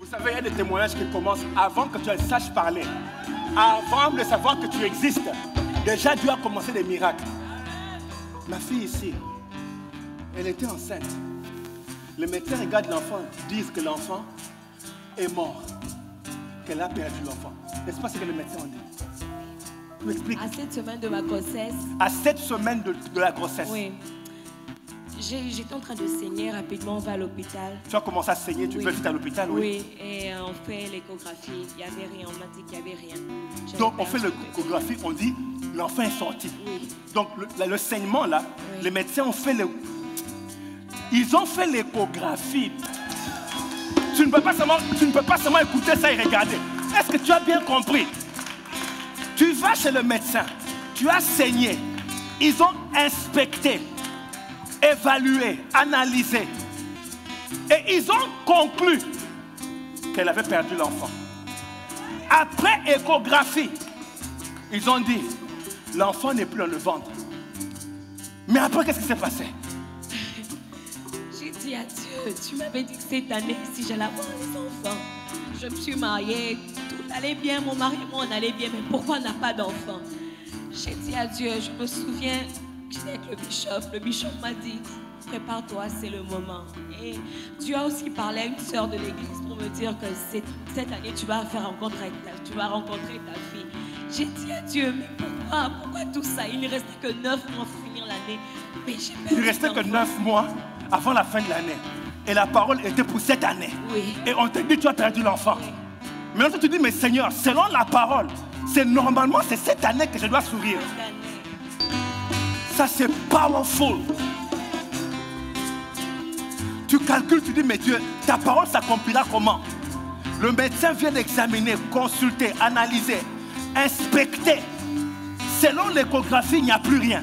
Vous savez, il y a des témoignages qui commencent avant que tu saches parler. Avant de savoir que tu existes. Déjà, Dieu a commencé des miracles. Ma fille ici, elle était enceinte. Les médecins regardent l'enfant, disent que l'enfant est mort. Qu'elle a perdu l'enfant. N'est-ce pas ce que les médecins ont dit? Tu m'expliques? À 7 semaines de ma grossesse. À 7 semaines de la grossesse. Oui. J'étais en train de saigner rapidement, on va à l'hôpital. Tu as commencé à saigner, tu veux vite à l'hôpital, oui? Oui, et on fait l'échographie, il n'y avait rien, on m'a dit qu'il n'y avait rien. Donc on fait l'échographie, on dit l'enfant est sorti. Oui. Donc le saignement là, oui. Les médecins ont fait ils ont fait l'échographie. Tu ne peux pas seulement écouter ça et regarder. Est-ce que tu as bien compris? Tu vas chez le médecin, tu as saigné, ils ont inspecté, évalué, analysé. Et ils ont conclu qu'elle avait perdu l'enfant. Après échographie, ils ont dit, l'enfant n'est plus dans le ventre. Mais après, qu'est-ce qui s'est passé? J'ai dit à Dieu, tu m'avais dit que cette année, si j'allais avoir les enfants, je me suis mariée, tout allait bien, mon mari et moi, on allait bien, mais pourquoi on n'a pas d'enfant? J'ai dit à Dieu, je me souviens, j'étais avec le bishop m'a dit, prépare-toi, c'est le moment. Et Dieu a aussi parlé à une sœur de l'église pour me dire que cette année, tu vas rencontrer ta fille. J'ai dit à Dieu, mais pourquoi tout ça? Il ne restait que 9 mois pour finir l'année. Il ne restait que 9 mois avant la fin de l'année. Et la parole était pour cette année. Oui. Et on te dit, tu as perdu l'enfant. Oui. Mais on te dit, mais Seigneur, selon la parole, normalement, c'est cette année que je dois sourire. Ça, c'est powerful. Tu calcules, tu dis, mais Dieu, ta parole s'accomplira comment? Le médecin vient d'examiner, consulter, analyser, inspecter. Selon l'échographie, il n'y a plus rien.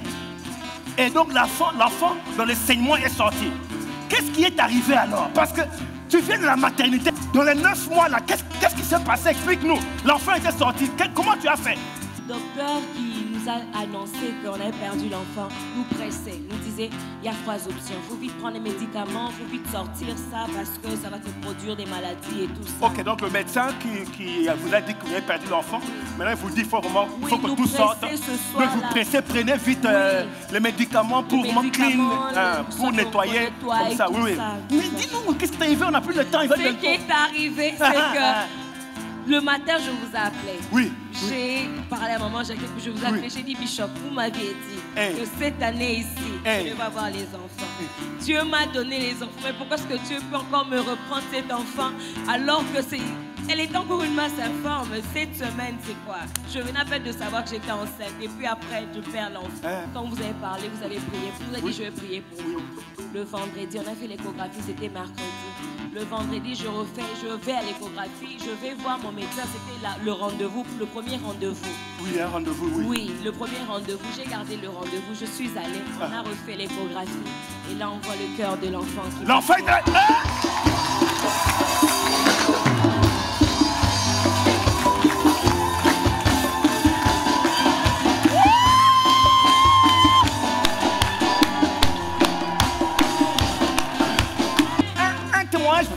Et donc l'enfant, dans le saignement, est sorti. Qu'est-ce qui est arrivé alors? Parce que tu viens de la maternité. Dans les 9 mois là, qu'est-ce qui s'est passé? Explique-nous. L'enfant était sorti. Comment tu as fait? Le docteur qui nous a annoncé qu'on avait perdu l'enfant nous pressait, nous disait il y a 3 options. Il faut vite prendre les médicaments, il faut vite sortir ça parce que ça va te produire des maladies et tout ça. Ok, donc le médecin qui vous a dit que vous avez perdu l'enfant, maintenant il vous dit qu'il faut que tout sorte. Donc vous pressez, prenez vite les médicaments pour nettoyer comme ça. Oui. Mais dis-nous, qu'est-ce qui est arrivé? On n'a plus le temps. Ce qui est arrivé, c'est que le matin, je vous ai appelé. Oui. J'ai parlé à maman, je vous ai appelé, j'ai dit, Bishop, vous m'aviez dit que cette année ici, je vais avoir les enfants. Dieu m'a donné les enfants, mais pourquoi est-ce que Dieu peut encore me reprendre cet enfant alors que elle est encore une masse informe? Cette semaine, c'est quoi? Je venais à peine de savoir que j'étais enceinte et puis après, je perds l'enfant. Quand vous avez parlé, vous avez prié. Vous avez dit, je vais prier pour vous. Le vendredi, on a fait l'échographie, c'était mercredi. Le vendredi, je vais à l'échographie, je vais voir mon médecin. C'était le rendez-vous, le premier rendez-vous. Oui, un rendez-vous, oui. Oui, le premier rendez-vous. J'ai gardé le rendez-vous, je suis allée, on a refait l'échographie. Et là, on voit le cœur de l'enfant. L'enfant est là.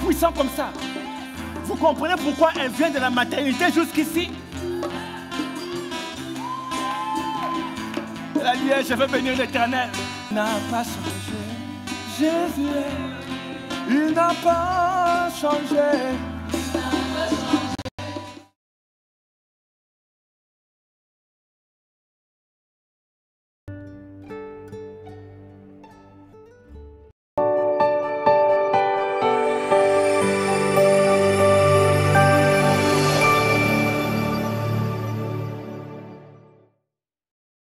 Puissant comme ça. Vous comprenez pourquoi elle vient de la maternité jusqu'ici? Elle a dit, je veux bénir l'Éternel. Il n'a pas changé. Jésus, il n'a pas changé.